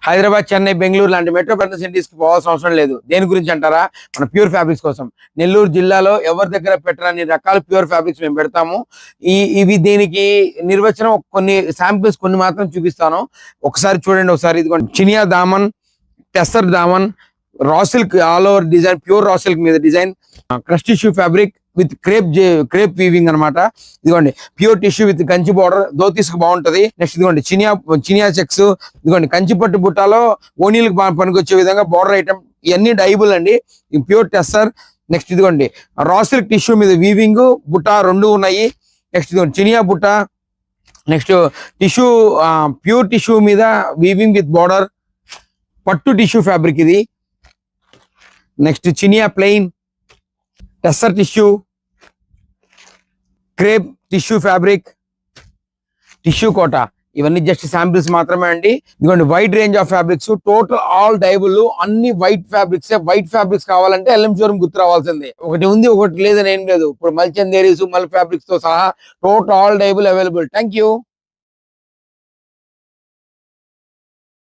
హైదరాబాద్, చెన్నై, బెంగళూరు లాంటి metropolitan cities కి పోవాల్సిన అవసరం లేదు. దేని గురించి అంటారా? మన ప్యూర్ ఫ్యాబ్రిక్స్ కోసం. నెల్లూరు జిల్లాలో ఎవరి దగ్గర పెట్టరని రకాల ప్యూర్ ఫ్యాబ్రిక్స్ మేము పెడతాము. ఇవి దీనికి నిర్వచనం కొన్ని శాంపిల్స్ కొన్ని మాత్రం చూపిస్తాను, ఒకసారి చూడండి. ఒకసారి ఇదిగోండి, చినియా దామన్, టెస్సర్ దామన్, raw silk all over design, pure raw silk మీద design, crush tissue fabric with crepe weaving అనమాట. ఇదిగోండి pure tissue with Kanchi border, ధోతీస్కి బాగుంటది. నెక్స్ట్ ఇదిగోండి చినియా చెక్స్, ఇదిగోండి కంచి పట్టు బుట్టాలో ఓనీలకు పనికొచ్చే విధంగా బార్డర్ ఐటమ్. ఇవన్నీ డైబుల్ అండి, ప్యూర్ టెస్సర్. నెక్స్ట్ ఇదిగోండి రా సిల్క్ టిష్యూ మీద వీవింగ్ బుట్ట రెండు ఉన్నాయి. నెక్స్ట్ ఇదిగోండి చినియా బుట్ట. నెక్స్ట్ టిష్యూ ప్యూర్ టిష్యూ మీద వీవింగ్ విత్ బార్డర్, పట్టు టిష్యూ ఫ్యాబ్రిక్ ఇది. నెక్స్ట్ చినియా plain, tussar tissue, crepe tissue fabric, tissue Kota. ఇవన్నీ జస్ట్ శాంపిల్స్ మాత్రమే అండి. ఇదిగోండి wide range of fabrics, total all dyeable, అన్ని వైట్ ఫ్యాబ్రిక్స్. వైట్ ఫ్యాబ్రిక్స్ కావాలంటే ఎల్ఎం షోరూమ్ గుర్తు రావాల్సిందే. ఒకటి ఉంది ఒకటి లేదని ఏం లేదు. ఇప్పుడు మల్చందేరీస్, మల్ ఫ్యాబ్రిక్స్ తో సహా total all డైబుల్ available. Thank you.